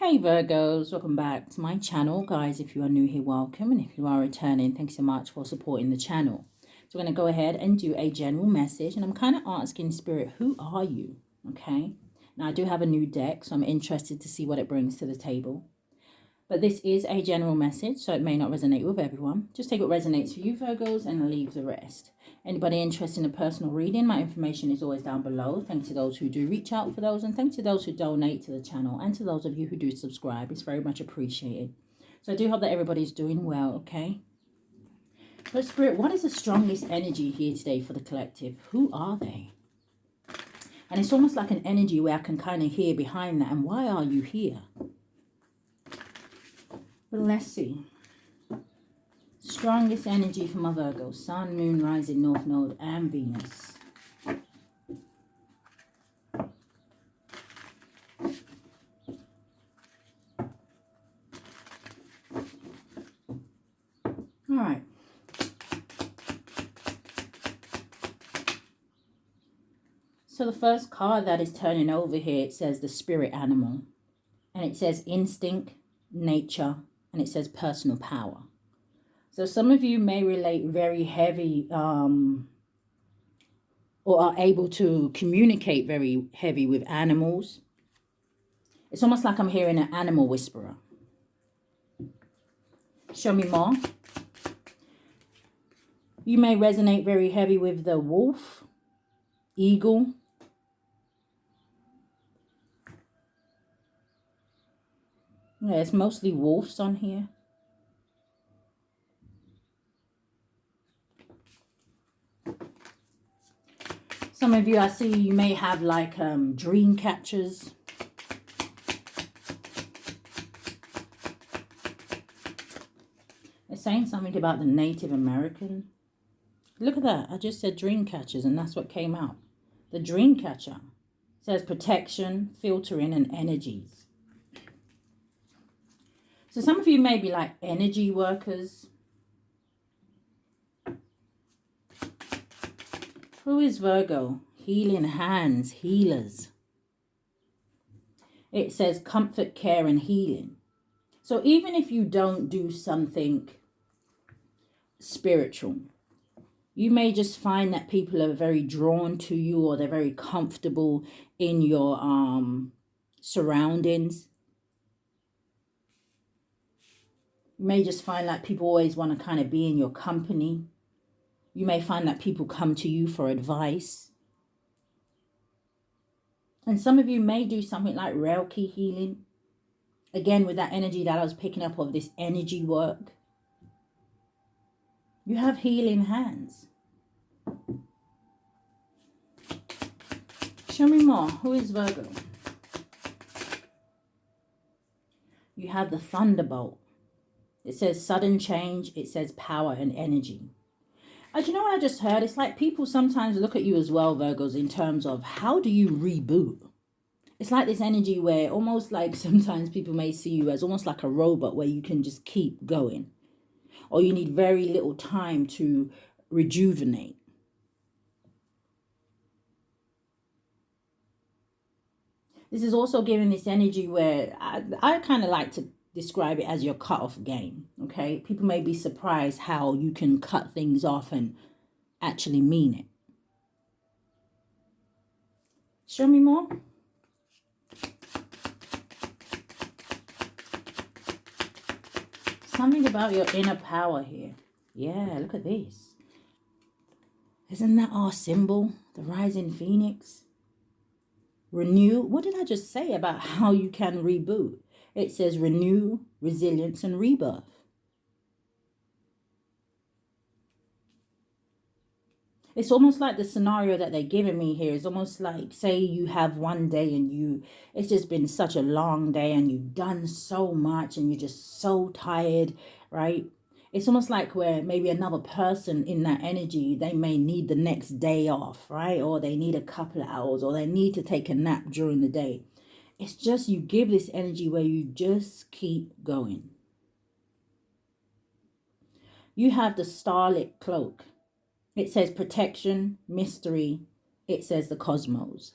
Hey Virgos, welcome back to my channel. Guys, if you are new here, welcome. And if you are returning, thanks so much for supporting the channel. So we're going to go ahead and do a general message. And I'm kind of asking Spirit, who are you? Okay. Now I do have a new deck, so I'm interested to see what it brings to the table. But this is a general message, so it may not resonate with everyone. Just take what resonates for you, Virgos, and leave the rest. Anybody interested in a personal reading, my information is always down below. Thanks to those who do reach out for those, and thanks to those who donate to the channel, and to those of you who do subscribe. It's very much appreciated. So I do hope that everybody's doing well, okay? But Spirit, what is the strongest energy here today for the collective? Who are they? And it's almost like an energy where I can kind of hear behind that. And why are you here? But let's see. Strongest energy for my Virgo. Sun, Moon, Rising, North Node, and Venus. All right. So the first card that is turning over here, it says the spirit animal. And it says instinct, nature, and it says personal power. So some of you may relate very heavy or are able to communicate very heavy with animals. It's almost like I'm hearing an animal whisperer. Show me more. You may resonate very heavy with the wolf, eagle. Yeah, it's mostly wolves on here. Some of you, I see you may have like dream catchers. It's saying something about the Native American. Look at that. I just said dream catchers and that's what came out. The dream catcher says protection, filtering, and energies. So some of you may be like energy workers. Who is Virgo? Healing hands, healers. It says comfort, care, and healing. So even if you don't do something spiritual, you may just find that people are very drawn to you, or they're very comfortable in your surroundings. You may just find that people always want to kind of be in your company. You may find that people come to you for advice. And some of you may do something like Reiki healing. Again, with that energy that I was picking up of this energy work. You have healing hands. Show me more. Who is Virgo? You have the thunderbolt. It says sudden change. It says power and energy. Do you know what I just heard? It's like people sometimes look at you as well, Virgos, in terms of how do you reboot? It's like this energy where almost like sometimes people may see you as almost like a robot where you can just keep going. Or you need very little time to rejuvenate. This is also giving this energy where I kind of like to describe it as your cut-off game, okay? People may be surprised how you can cut things off and actually mean it. Show me more. Something about your inner power here. Yeah, look at this. Isn't that our symbol? The rising phoenix? Renew. What did I just say about how you can reboot? It says renew, resilience, and rebirth. It's almost like the scenario that they're giving me here is almost like, say you have one day and it's just been such a long day and you've done so much and you're just so tired, right? It's almost like where maybe another person in that energy, they may need the next day off, right? Or they need a couple of hours, or they need to take a nap during the day. It's just you give this energy where you just keep going. You have the starlit cloak. It says protection, mystery. It says the cosmos.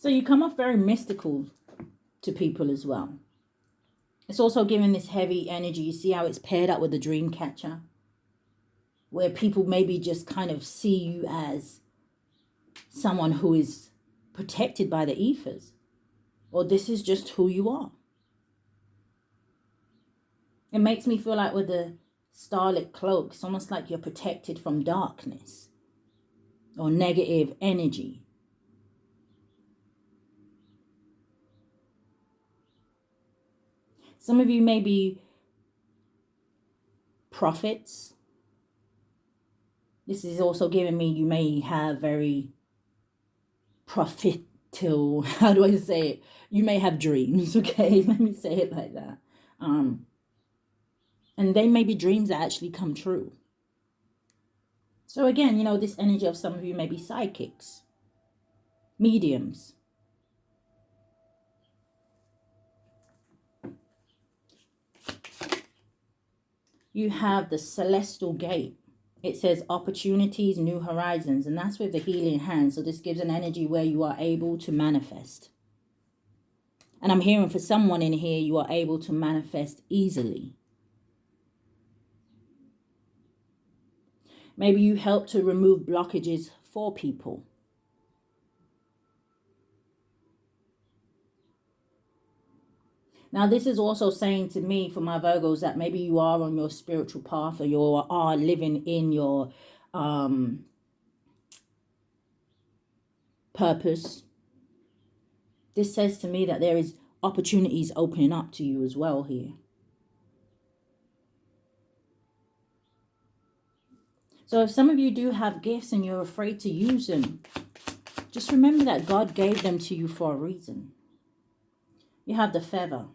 So you come off very mystical to people as well. It's also giving this heavy energy. You see how it's paired up with the dream catcher, where people maybe just kind of see you as someone who is protected by the ethers, or this is just who you are. It makes me feel like with the starlit cloak, it's almost like you're protected from darkness or negative energy. Some of you may be prophets. This is also giving me you may have very prophetal, how do I say it? You may have dreams, okay? Let me say it like that. And they may be dreams that actually come true. So again, you know, this energy of some of you may be psychics, mediums. You have the celestial gate. It says opportunities, new horizons, and that's with the healing hand. So this gives an energy where you are able to manifest. And I'm hearing for someone in here, you are able to manifest easily. Maybe you help to remove blockages for people. Now, this is also saying to me, for my Virgos, that maybe you are on your spiritual path, or you are living in your purpose. This says to me that there is opportunities opening up to you as well here. So if some of you do have gifts and you're afraid to use them, just remember that God gave them to you for a reason. You have the feather.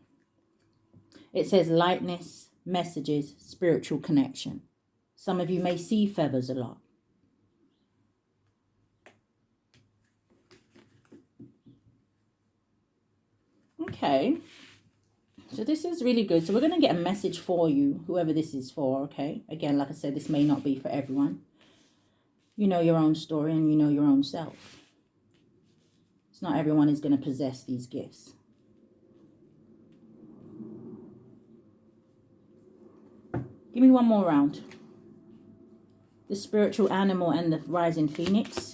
It says lightness, messages, spiritual connection. Some of you may see feathers a lot. Okay. So this is really good. So we're going to get a message for you, whoever this is for, okay? Again, like I said, this may not be for everyone. You know your own story and you know your own self. It's not everyone is going to possess these gifts. Give me one more round. The spiritual animal and the rising phoenix.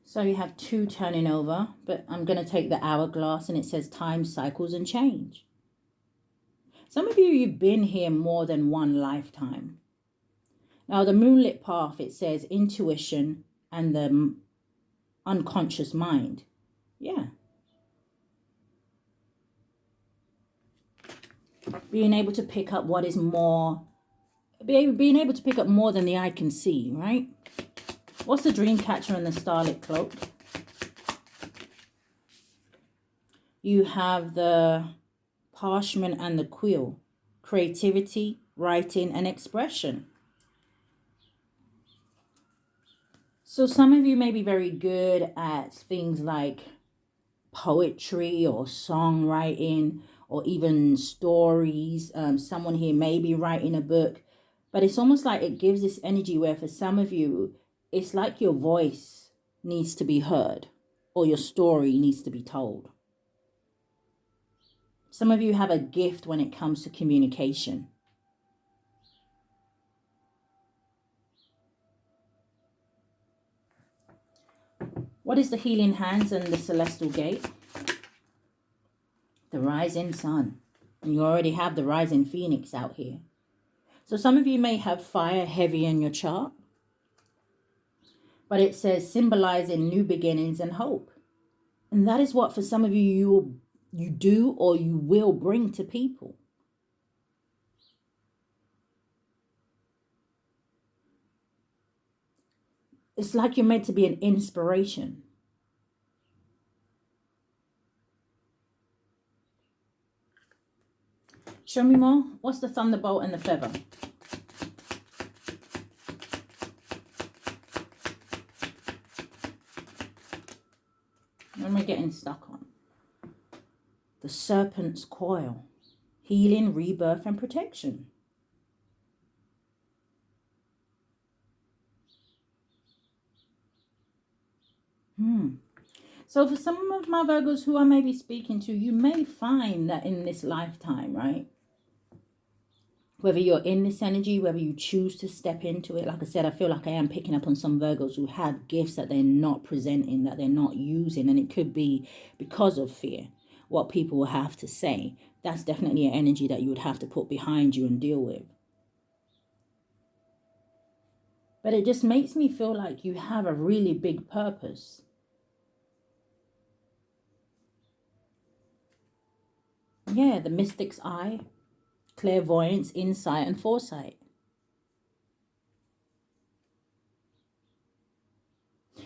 So you have two turning over, but I'm going to take the hourglass and it says time, cycles and change. Some of you, you've been here more than one lifetime. Now the moonlit path, it says intuition and the unconscious mind. Yeah. Being able to pick up what is more, being able to pick up more than the eye can see, right? What's the dream catcher and the starlit cloak? You have the parchment and the quill. Creativity, writing and expression. So some of you may be very good at things like poetry or songwriting or even stories. Someone here may be writing a book, but it's almost like it gives this energy where for some of you, it's like your voice needs to be heard or your story needs to be told. Some of you have a gift when it comes to communication. What is the healing hands and the celestial gate? The rising sun. And you already have the rising phoenix out here. So some of you may have fire heavy in your chart. But it says symbolizing new beginnings and hope. And that is what for some of you, you do or you will bring to people. It's like you're meant to be an inspiration. Show me more. What's the thunderbolt and the feather? What am I getting stuck on? The serpent's coil. Healing, rebirth, and protection. So for some of my Virgos who I may be speaking to, you may find that in this lifetime, right? Whether you're in this energy, whether you choose to step into it. Like I said, I feel like I am picking up on some Virgos who have gifts that they're not presenting, that they're not using. And it could be because of fear, what people will have to say. That's definitely an energy that you would have to put behind you and deal with. But it just makes me feel like you have a really big purpose. Yeah, the mystic's eye, clairvoyance, insight, and foresight.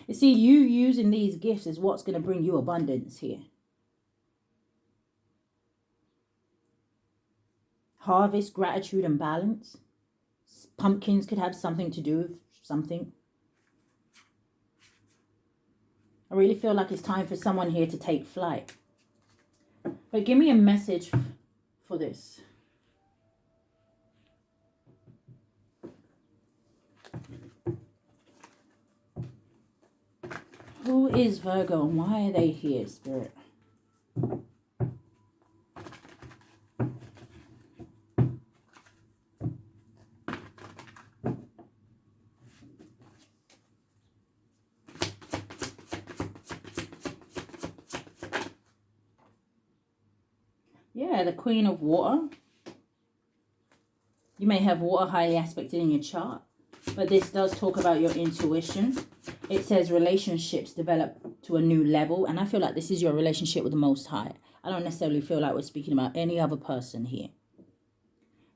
You see, you using these gifts is what's going to bring you abundance here. Harvest, gratitude, and balance. Pumpkins could have something to do with something. I really feel like it's time for someone here to take flight. But give me a message for this. Who is Virgo and why are they here, Spirit? Yeah, the Queen of Water. You may have water highly aspected in your chart, but this does talk about your intuition. It says relationships develop to a new level, and I feel like this is your relationship with the Most High. I don't necessarily feel like we're speaking about any other person here.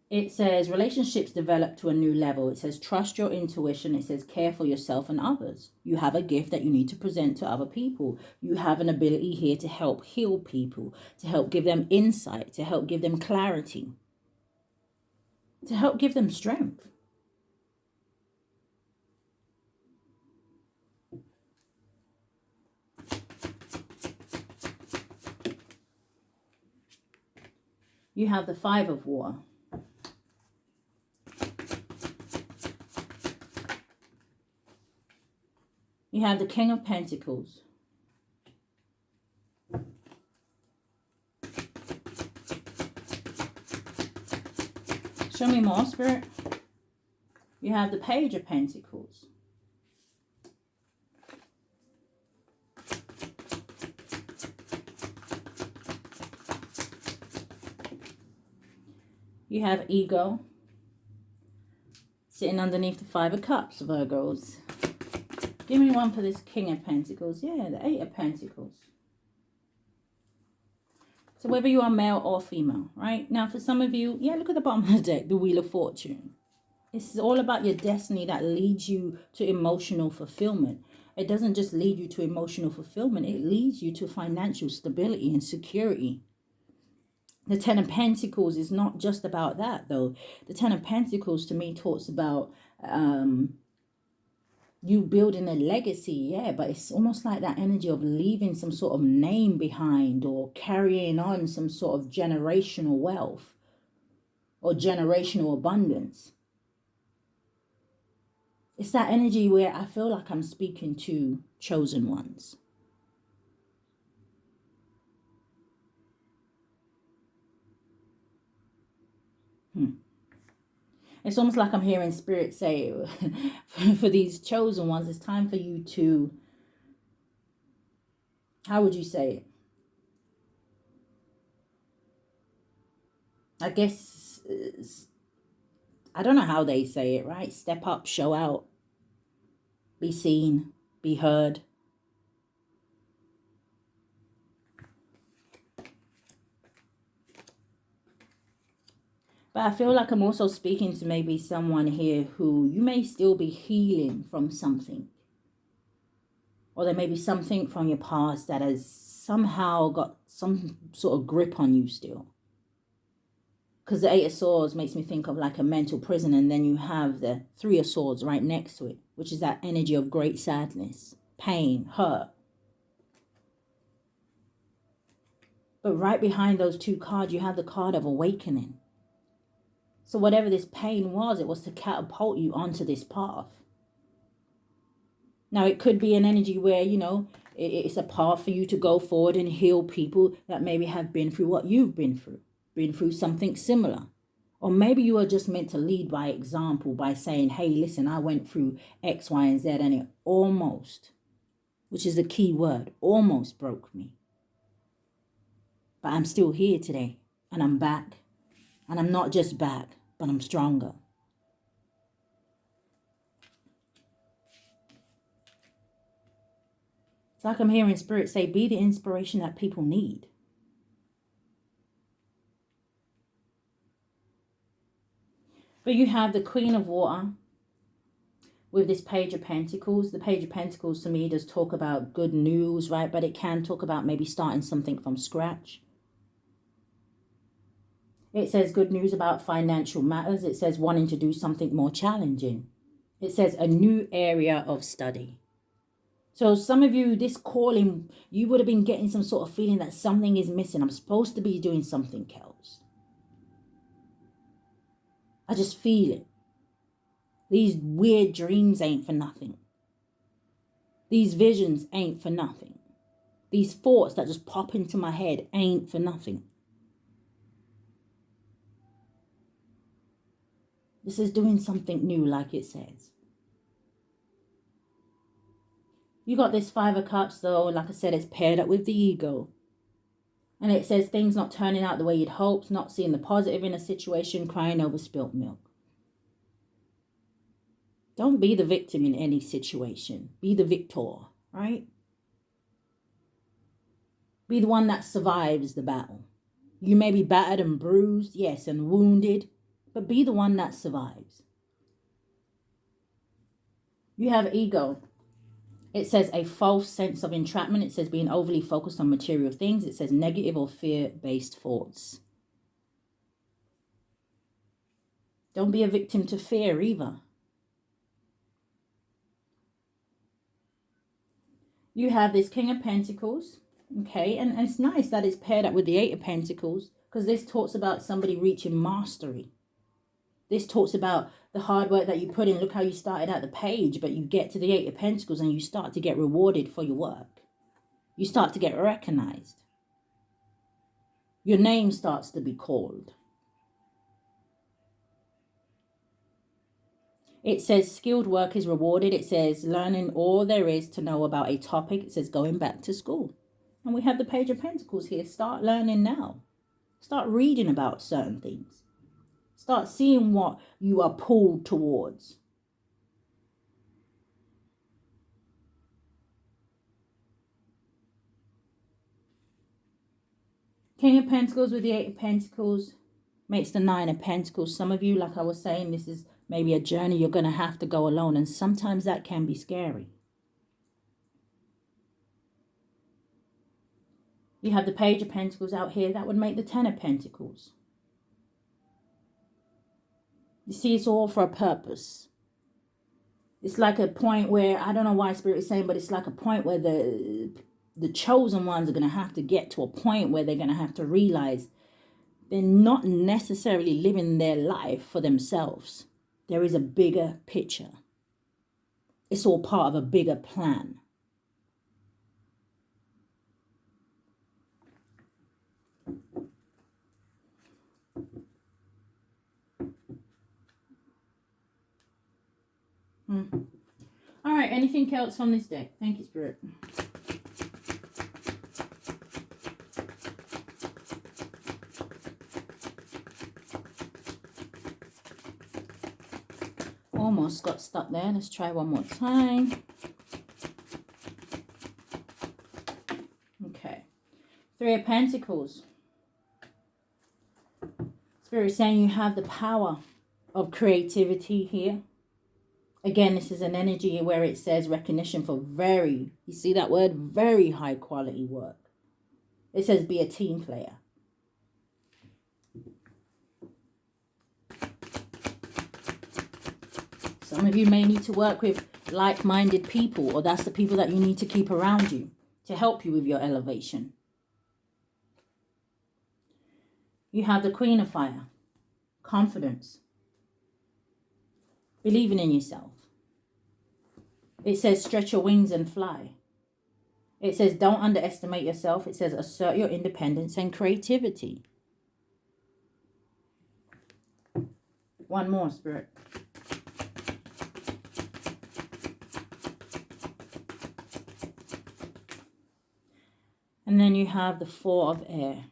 It says relationships develop to a new level. It says trust your intuition. It says care for yourself and others. You have a gift that you need to present to other people. You have an ability here to help heal people, to help give them insight, to help give them clarity, to help give them strength. You have the Five of Water. You have the King of Pentacles. Show me more, Spirit. You have the Page of Pentacles. You have Ego. Sitting underneath the Five of Cups, Virgos. Give me one for this King of Pentacles. Yeah, the Eight of Pentacles. So whether you are male or female, right? Now, for some of you, yeah, look at the bottom of the deck, the Wheel of Fortune. It's all about your destiny that leads you to emotional fulfillment. It doesn't just lead you to emotional fulfillment. It leads you to financial stability and security. The Ten of Pentacles is not just about that, though. The Ten of Pentacles, to me, talks about you building a legacy, yeah, but it's almost like that energy of leaving some sort of name behind or carrying on some sort of generational wealth or generational abundance. It's that energy where I feel like I'm speaking to chosen ones. It's almost like I'm hearing Spirit say, for these chosen ones, it's time for you to, how would you say it? I guess, I don't know how they say it, right? Step up, show out, be seen, be heard. But I feel like I'm also speaking to maybe someone here who you may still be healing from something. Or there may be something from your past that has somehow got some sort of grip on you still. Because the Eight of Swords makes me think of like a mental prison, and then you have the Three of Swords right next to it, which is that energy of great sadness, pain, hurt. But right behind those two cards, you have the card of awakening. So whatever this pain was, it was to catapult you onto this path. Now, it could be an energy where, you know, It's a path for you to go forward and heal people that maybe have been through what you've been through something similar. Or maybe you are just meant to lead by example by saying, hey, listen, I went through X, Y, and Z, and it almost, which is the key word, almost broke me. But I'm still here today, and I'm back. And I'm not just back, but I'm stronger. It's like I'm hearing Spirit say, be the inspiration that people need. But you have the Queen of Water with this Page of Pentacles. The Page of Pentacles to me does talk about good news, right? But it can talk about maybe starting something from scratch. It says good news about financial matters. It says wanting to do something more challenging. It says a new area of study. So some of you, this calling, you would have been getting some sort of feeling that something is missing. I'm supposed to be doing something else. I just feel it. These weird dreams ain't for nothing. These visions ain't for nothing. These thoughts that just pop into my head ain't for nothing. This is doing something new, like it says. You got this Five of Cups, though. Like I said, it's paired up with the ego. And it says things not turning out the way you'd hoped, not seeing the positive in a situation, crying over spilt milk. Don't be the victim in any situation. Be the victor, right? Be the one that survives the battle. You may be battered and bruised, yes, and wounded, but be the one that survives. You have ego. It says a false sense of entrapment. It says being overly focused on material things. It says negative or fear-based thoughts. Don't be a victim to fear either. You have this King of Pentacles, okay? And it's nice that it's paired up with the Eight of Pentacles because this talks about somebody reaching mastery. This talks about the hard work that you put in. Look how you started at the page, but you get to the Eight of Pentacles and you start to get rewarded for your work. You start to get recognized. Your name starts to be called. It says skilled work is rewarded. It says learning all there is to know about a topic. It says going back to school. And we have the Page of Pentacles here. Start learning now. Start reading about certain things. Start seeing what you are pulled towards. King of Pentacles with the Eight of Pentacles makes the Nine of Pentacles. Some of you, like I was saying, this is maybe a journey you're going to have to go alone. And sometimes that can be scary. You have the Page of Pentacles out here. That would make the Ten of Pentacles. You see, it's all for a purpose. It's like a point where, I don't know why Spirit is saying, but it's like a point where the chosen ones are going to have to get to a point where they're going to have to realize they're not necessarily living their life for themselves. There is a bigger picture. It's all part of a bigger plan. All right, anything else on this deck? Thank you, Spirit. Almost got stuck there. Let's try one more time. Okay. Three of Pentacles. Spirit saying you have the power of creativity here. Again, this is an energy where it says recognition for very, you see that word? Very high quality work. It says be a team player. Some of you may need to work with like-minded people, or that's the people that you need to keep around you to help you with your elevation. You have the Queen of Fire. Confidence. Believing in yourself. It says stretch your wings and fly. It says, don't underestimate yourself. It says, assert your independence and creativity. One more, Spirit. And then you have the Four of Air.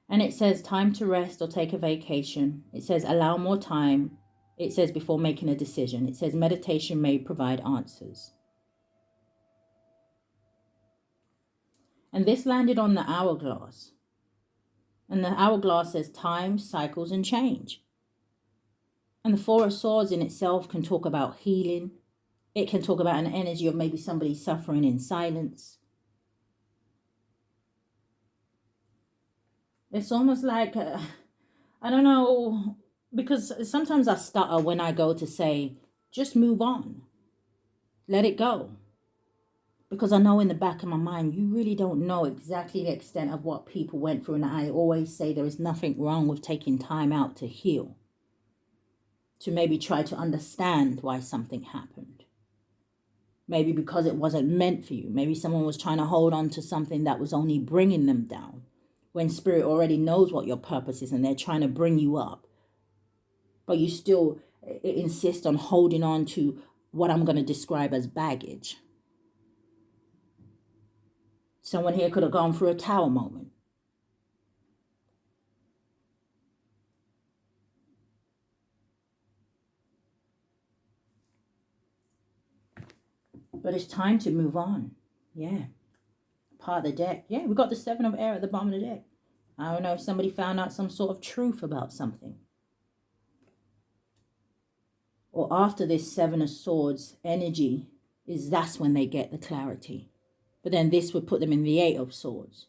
And it says, time to rest or take a vacation. It says, allow more time. It says, before making a decision. It says, meditation may provide answers. And this landed on the hourglass. And the hourglass says time, cycles, and change. And the Four of Swords in itself can talk about healing. It can talk about an energy of maybe somebody suffering in silence. It's almost like, I don't know, because sometimes I stutter when I go to say, just move on. Let it go. Because I know in the back of my mind, you really don't know exactly the extent of what people went through. And I always say there is nothing wrong with taking time out to heal. To maybe try to understand why something happened. Maybe because it wasn't meant for you. Maybe someone was trying to hold on to something that was only bringing them down. When Spirit already knows what your purpose is and they're trying to bring you up. But you still insist on holding on to what I'm going to describe as baggage. Someone here could have gone through a tower moment. But it's time to move on. Yeah. Part of the deck. Yeah, we got the Seven of Air at the bottom of the deck. I don't know if somebody found out some sort of truth about something. Or after this Seven of Swords energy, that's when they get the clarity. But then this would put them in the Eight of Swords.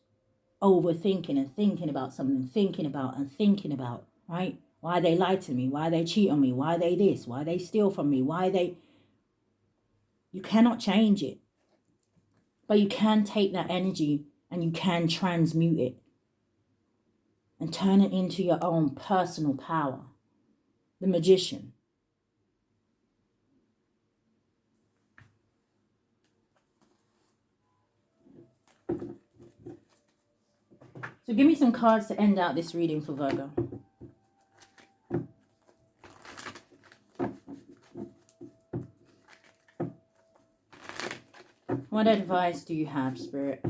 Overthinking and thinking about something, thinking about, right? Why they lie to me, why they cheat on me, why they this, why they steal from me, why they... You cannot change it. But you can take that energy and you can transmute it. And turn it into your own personal power. The Magician. So give me some cards to end out this reading for Virgo. What advice do you have, Spirit?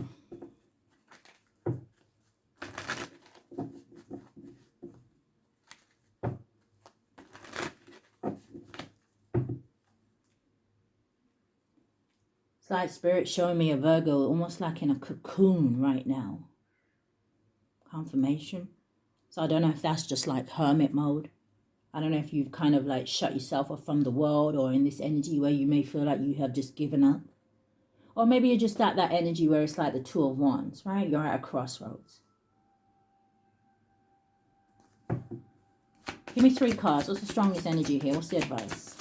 It's like Spirit showing me a Virgo almost like in a cocoon right now. Confirmation. So I don't know if that's just like hermit mode. I don't know if you've kind of like shut yourself off from the world or in this energy where you may feel like you have just given up. Or maybe you're just at that energy where it's like the Two of Wands, right? You're at a crossroads. Give me 3 cards. What's the strongest energy here? What's the advice?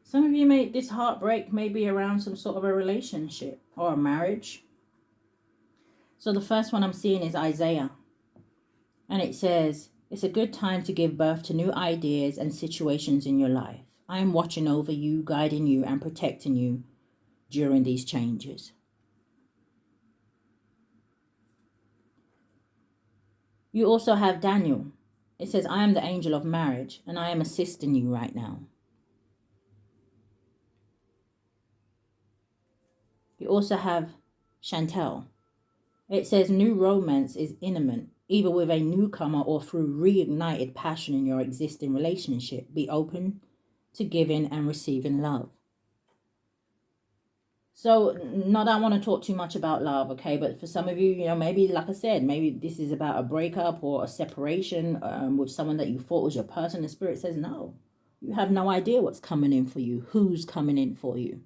Some of you this heartbreak may be around some sort of a relationship or a marriage. So the first one I'm seeing is Isaiah. And it says, it's a good time to give birth to new ideas and situations in your life. I am watching over you, guiding you, and protecting you during these changes. You also have Daniel. It says, I am the angel of marriage, and I am assisting you right now. You also have Chantel. It says, new romance is imminent, either with a newcomer or through reignited passion in your existing relationship. Be open to giving and receiving love. So, not that I want to talk too much about love, okay? But for some of you, you know, maybe, like I said, maybe this is about a breakup or a separation with someone that you thought was your person. The Spirit says, no. You have no idea what's coming in for you, who's coming in for you.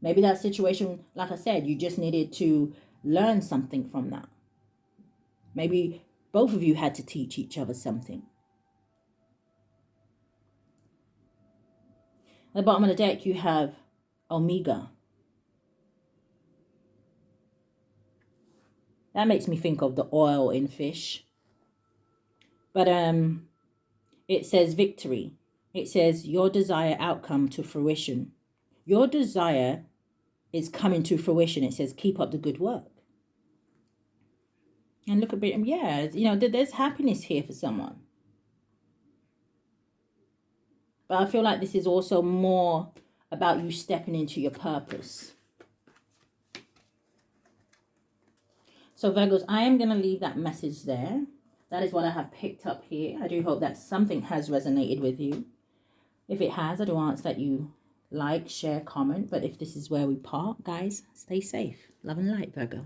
Maybe that situation, like I said, you just needed to learn something from that. Maybe both of you had to teach each other something. At the bottom of the deck, you have Omega. That makes me think of the oil in fish. But it says victory. It says your desired outcome to fruition. Your desire is coming to fruition. It says keep up the good work. And look at it. Yeah, you know, there's happiness here for someone. But I feel like this is also more about you stepping into your purpose. So Virgos, I am going to leave that message there. That is what I have picked up here. I do hope that something has resonated with you. If it has, I do ask that you like, share, comment. But if this is where we part, guys, stay safe. Love and light, Virgo.